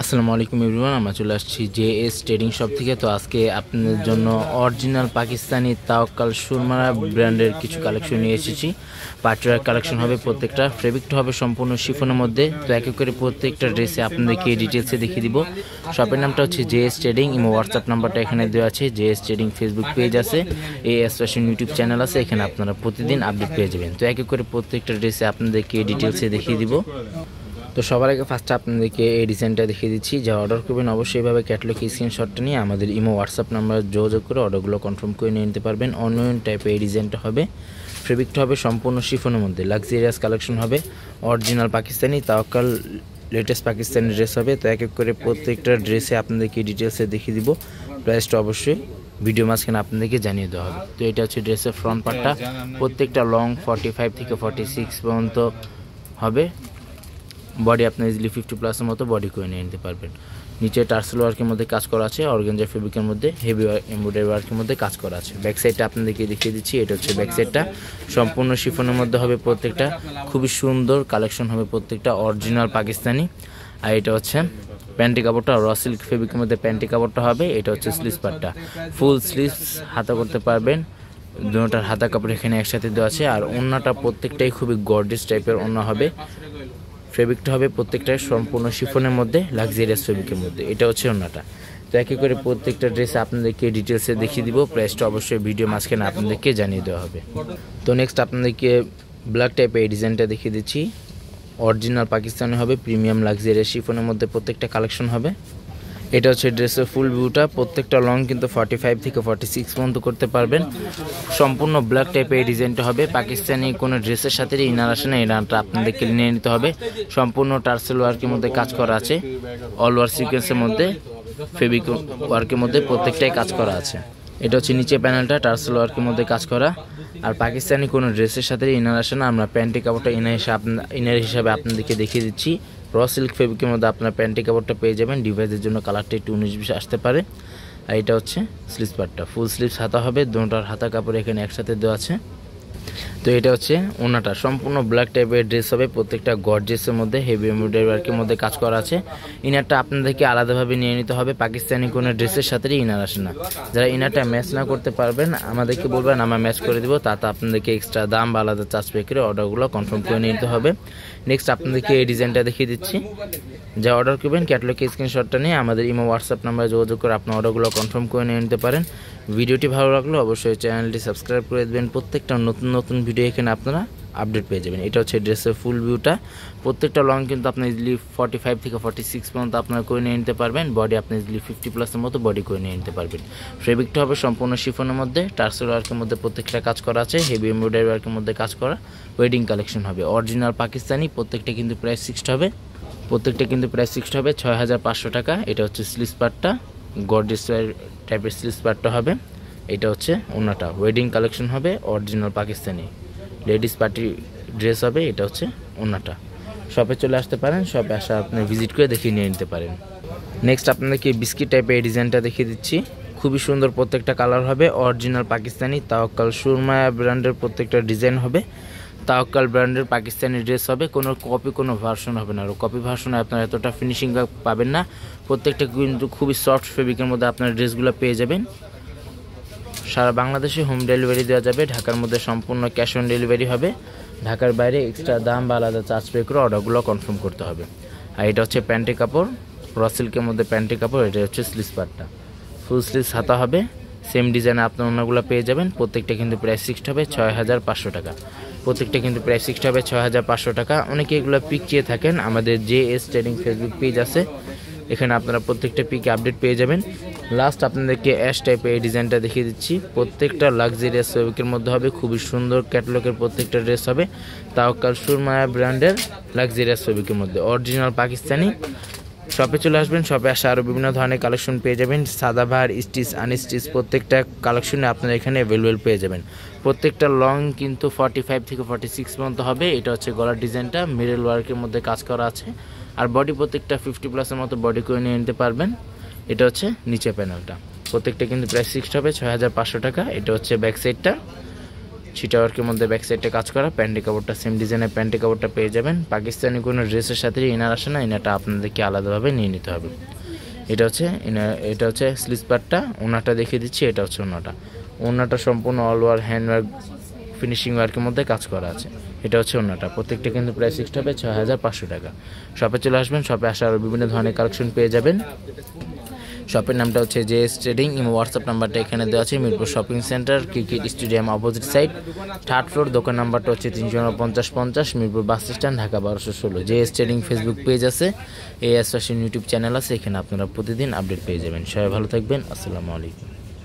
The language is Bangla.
আসসালামু আলাইকুম এভরিওয়ান, আমরা চলে আসছি জেএস ট্রেডিং শপ থেকে। তো আজকে আপনাদের জন্য অরিজিনাল পাকিস্তানি তাওয়াক্কাল সুরমারা ব্র্যান্ডের কিছু কালেকশন নিয়ে এসেছি। পার্টিওয়ার কালেকশন হবে, প্রত্যেকটা ফেব্রিকটা হবে সম্পূর্ণ শিফনের মধ্যে। তো এক এক করে প্রত্যেকটা ড্রেসে আপনাদেরকে ডিটেলসে দেখিয়ে দিব। শপের নামটা হচ্ছে জেএস ট্রেডিং, ইমো হোয়াটসঅ্যাপ নাম্বারটা এখানে দেওয়া আছে। জেএস ট্রেডিং ফেসবুক পেজ আছে, এএস ফ্যাশন ইউটিউব চ্যানেল আছে, এখানে আপনারা প্রতিদিন আপডেট পেয়ে যাবেন। তো এক এক করে প্রত্যেকটা ড্রেসে আপনাদেরকে ডিটেলসে দেখিয়ে দিব। তো সবার আগে ফার্স্টে আপনাদেরকে এই ডিজাইনটা দেখিয়ে দিচ্ছি। যা অর্ডার করবেন অবশ্যই এইভাবে ক্যাটালগ স্ক্রিনশটটা নিয়ে আমাদের ইমো হোয়াটসঅ্যাপ নাম্বার যোগাযোগ করে অর্ডারগুলো কনফার্ম করে নিয়ে নিতে পারবেন। অনলাইন টাইপের এই ডিজাইনটা হবে, ফেব্রিকটা হবে সম্পূর্ণ শিফনের মধ্যে, লাক্সারিয়াস কালেকশন হবে, original Pakistani Tawakkal latest Pakistani dress হবে। তো এক এক করে প্রত্যেকটা ড্রেসে আপনাদেরকে ডিটেলসে দেখিয়ে দিব। প্রাইসটা অবশ্যই ভিডিও মাঝখানে আপনাদেরকে জানিয়ে দেওয়া হবে। তো এটা হচ্ছে ড্রেসের ফ্রন্ট পার্টটা, প্রত্যেকটা লং 45 থেকে 46 পর্যন্ত হবে। বডি আপনার ইজিলি 50+ মতো বডি করে নিয়ে নিতে পারবেন। নিচে টার্সেল ওয়ার্কের মধ্যে কাজ করা আছে, অর্গানজা ফেব্রিকের মধ্যে হেভি এমব্রয়ডারি ওয়ার্কের মধ্যে কাজ করা আছে। ব্যাক সাইডটা আপনাদেরকে দেখিয়ে দিচ্ছি। এটা হচ্ছে ব্যাক সাইডটা, সম্পূর্ণ শিফনের মধ্যে হবে, প্রত্যেকটা খুবই সুন্দর কালেকশন হবে, প্রত্যেকটা অরিজিনাল পাকিস্তানি। আর এটা হচ্ছে প্যান্টি কাপড়টা, র সিল্ক ফেব্রিকের মধ্যে প্যান্টি কাপড়টা হবে। এটা হচ্ছে স্লিভস পার্টটা, ফুল স্লিভস হাতা করতে পারবেন। দুটোটার হাতা কাপড় এখানে একসাথে দেওয়া আছে। আর ওড়নাটা প্রত্যেকটাই খুবই গর্জিয়াস টাইপের ওড়না হবে। ফেব্রিকটা হবে প্রত্যেকটাই সম্পূর্ণ শিফনের মধ্যে, লাক্সারিয়াস ফেব্রিকের মধ্যে। এটা হচ্ছে ওড়নাটা। তো এক এক করে প্রত্যেকটা ড্রেস আপনাদেরকে ডিটেলসে দেখিয়ে দিব। প্রাইসটা অবশ্যই ভিডিও মাঝখানে আপনাদেরকে জানিয়ে দেওয়া হবে। তো নেক্সট আপনাদেরকে ব্ল্যাক টাইপের এই ডিজাইনটা দেখিয়ে দিচ্ছি। অরিজিনাল পাকিস্তানি হবে, প্রিমিয়াম লাক্সারিয়াস শিফনের মধ্যে প্রত্যেকটা কালেকশন হবে। এটা হচ্ছে ড্রেসের ফুল ভিউটা, প্রত্যেকটা লং কিন্তু 45 থেকে 46 পর্যন্ত করতে পারবেন। সম্পূর্ণ ব্ল্যাক টাইপের এই ডিজাইনটা হবে। পাকিস্তানি কোনো ড্রেসের সাথে ইনার আসে না, ইনারটা আপনাদেরকে নিয়ে নিতে হবে। সম্পূর্ণ টার্সেল ওয়ার্কের মধ্যে কাজ করা আছে, অল ওভার সিকোয়েন্সের মধ্যে, ফেব্রিক ওয়ার্কের মধ্যে প্রত্যেকটাই কাজ করা আছে। এটা হচ্ছে নিচে প্যানেলটা, টার্সেল ওয়ার্কের মধ্যে কাজ করা। আর পাকিস্তানি কোনো ড্রেসের সাথে ইনার আসে না, আমরা প্যান্টি কাপড়টা ইনার হিসাবে আপনাদেরকে দেখিয়ে দিচ্ছি। র সিল্ক ফেব্রিকের মধ্যে আপনার প্যান্টি কাপড়টা পেয়ে যাবেন। ডিভাইসের জন্য কালারটা একটু 19-20 আসতে পারে। আর এটা হচ্ছে স্লিভস পার্টটা, ফুল স্লিভস হাতা হবে, দুটোটার হাতা কাপড় এখানে একসাথে দেওয়া আছে। তো এটা হচ্ছে ওনাটা, সম্পূর্ণ ব্ল্যাক টাইপের ড্রেস হবে, প্রত্যেকটা গর্জিয়াসের মধ্যে হেভি এমব্রয়ডারি ওয়ার্কের মধ্যে কাজ করা আছে। ইনারটা আপনাদেরকে আলাদাভাবে নিয়ে নিতে হবে, পাকিস্তানি কোনো ড্রেসের সাথে ইনার আসে না। যারা ইনারটা ম্যাচ না করতে পারবেন আমাদেরকে বলবেন, আমরা ম্যাচ করে দেবো। তাতে আপনাদেরকে এক্সট্রা দাম বা আলাদা চার্জ পে করে অর্ডারগুলো কনফার্ম করে নিতে হবে। নেক্সট আপনাদেরকে এই ডিজাইনটা দেখিয়ে দিচ্ছি। যা অর্ডার করবেন ক্যাটালগ স্ক্রিনশটটা নিয়ে আমাদের ইমো হোয়াটসঅ্যাপ নাম্বারে যোগাযোগ করে আপনার অর্ডারগুলো কনফার্ম করে নিয়ে নিতে পারেন। ভিডিওটি ভালো লাগলে অবশ্যই চ্যানেলটি সাবস্ক্রাইব করে দেবেন। প্রত্যেকটা নতুন নতুন ভিডিও এখানে আপনারা আপডেট পেয়ে যাবেন। এটা হচ্ছে ড্রেসের ফুল ভিউটা, প্রত্যেকটা লং কিন্তু আপনি ইজিলি 45 থেকে 46 পর্যন্ত আপনারা করে নিয়ে নিতে পারবেন। বডি আপনি ইজিলি 50+ মতো বডি করে নিয়ে নিতে পারবেন। ফেব্রিকটা হবে সম্পূর্ণ শিফনের মধ্যে, টার্সেল ওয়ার্কের মধ্যে প্রত্যেকটা কাজ করা আছে, হেভি এমব্রয়ডারি ওয়ার্কের মধ্যে কাজ করা ওয়েডিং কালেকশন হবে। অরিজিনাল পাকিস্তানি, প্রত্যেকটা কিন্তু প্রাইস ফিক্সড হবে, 6500 টাকা। এটা হচ্ছে স্লিভস পার্টটা, গর্জিয়াস টাইপের স্লিভস পার্টটা হবে। এটা হচ্ছে ওনাটা, ওয়েডিং কালেকশন হবে, original Pakistani ladies party dress হবে। এটা হচ্ছে ওনাটা। শপে চলে আসতে পারেন, শপে আসা আপনি ভিজিট করে দেখিয়ে নিয়ে নিতে পারেন। নেক্সট আপনাদেরকে বিস্কিট টাইপের এই ডিজাইনটা দেখিয়ে দিচ্ছি। খুবই সুন্দর প্রত্যেকটা কালার হবে, অরিজিনাল পাকিস্তানি তাওয়াক্কাল সুরমায়া ব্র্যান্ডের প্রত্যেকটা ডিজাইন হবে। তাওয়াক্কাল ব্র্যান্ডের পাকিস্তানি ড্রেস হবে, কোনো কপি কোনো ভার্সন হবে না। আর কপি ভার্সনে আপনারা এতটা ফিনিশিং পাবেন না। প্রত্যেকটা কিন্তু খুবই সফট ফেব্রিকের মধ্যে আপনার ড্রেসগুলো পেয়ে যাবেন। সারা বাংলাদেশে হোম ডেলিভারি দেওয়া যাবে। ঢাকার মধ্যে সম্পূর্ণ ক্যাশ অন ডেলিভারি হবে। ঢাকার বাইরে এক্সট্রা দাম বা আলাদা চার্জ পে করে অর্ডারগুলো কনফার্ম করতে হবে। আর এটা হচ্ছে প্যান্টি কাপড়, র সিল্কের মধ্যে প্যান্টি কাপড়। এটা হচ্ছে স্লিভস পার্টটা, ফুল স্লিভস হাতা হবে, সেম ডিজাইনে আপনার অন্যগুলো পেয়ে যাবেন। প্রত্যেকটা কিন্তু প্রাইস ফিক্সড হবে 6500 টাকা। প্রত্যেকটা কিন্তু প্রাইস ফিক্সড হবে 6500 টাকা। অনেকে এগুলো পিক চেয়ে থাকেন, আমাদের জেএস ট্রেডিং ফেসবুক পেজ আছে, এখানে আপনারা প্রত্যেকটা পিকে আপডেট পেয়ে যাবেন। লাস্ট আপনাদেরকে অ্যাশ টাইপের এই ডিজাইনটা দেখিয়ে দিচ্ছি। প্রত্যেকটা লাক্সারিয়াস ফেব্রিকের মধ্যে হবে, খুবই সুন্দর ক্যাটালগের প্রত্যেকটা ড্রেস হবে। তাওয়াক্কাল সুরমায়া ব্র্যান্ডের লাক্সারিয়াস ফেব্রিকের মধ্যে, অরিজিনাল পাকিস্তানি। শপে চলে আসবেন, শপে আসে আরও বিভিন্ন ধরনের কালেকশন পেয়ে যাবেন। সাদাবাহার, স্টিচ, আনস্টিচ প্রত্যেকটা কালেকশনে আপনারা এখানে অ্যাভেলেবেল পেয়ে যাবেন। প্রত্যেকটা লং কিন্তু 45 থেকে 46 পর্যন্ত হবে। এটা হচ্ছে গলার ডিজাইনটা, মিরর ওয়ার্কের মধ্যে কাজ করা আছে। আর বডি প্রত্যেকটা 50+ মতো বডি করে নিয়ে নিতে পারবেন। এটা হচ্ছে নিচে প্যানেলটা, প্রত্যেকটা কিন্তু প্রাইস ফিক্সড হবে 6500 টাকা। এটা হচ্ছে ব্যাক সাইডটা, ছিটা ওয়ার্কের মধ্যে ব্যাক সাইডে কাজ করা, প্যান্টের কাপড়টা সেম ডিজাইনের প্যান্টের কাপড়টা পেয়ে যাবেন। পাকিস্তানি কোনো ড্রেসের সাথে ইনার আসে না, ইনারটা আপনাদেরকে আলাদাভাবে নিয়ে নিতে হবে। এটা হচ্ছে ইনার, এটা হচ্ছে স্লিভ পার্টটা। ওনাটা দেখিয়ে দিচ্ছি, এটা হচ্ছে ওনাটা। ওনাটা সম্পূর্ণ all over hand work finishing ওয়ার্কের মধ্যে কাজ করা আছে। এটা হচ্ছে ওনাটা। প্রত্যেকটা কিন্তু প্রাইস ফিক্সড হবে 6500 টাকা। শপে চলে আসবেন, শপে আসা আরও বিভিন্ন ধরনের কালেকশন পেয়ে যাবেন। শপের নামটা হচ্ছে JS ট্রেডিং। হোয়াটসঅ্যাপ নাম্বারটা এখানে দেওয়া আছে। Mirpur shopping centre, cricket stadium opposite side, 3rd floor. দোকান নাম্বারটা হচ্ছে 34950, Mirpur bus stand, Dhaka 1216। JS trading Facebook page আছে, AS ফ্যাশন ইউটিউব চ্যানেল আছে, এখানে আপনারা প্রতিদিন আপডেট পেয়ে যাবেন। সবাই ভালো থাকবেন, আসসালামু আলাইকুম।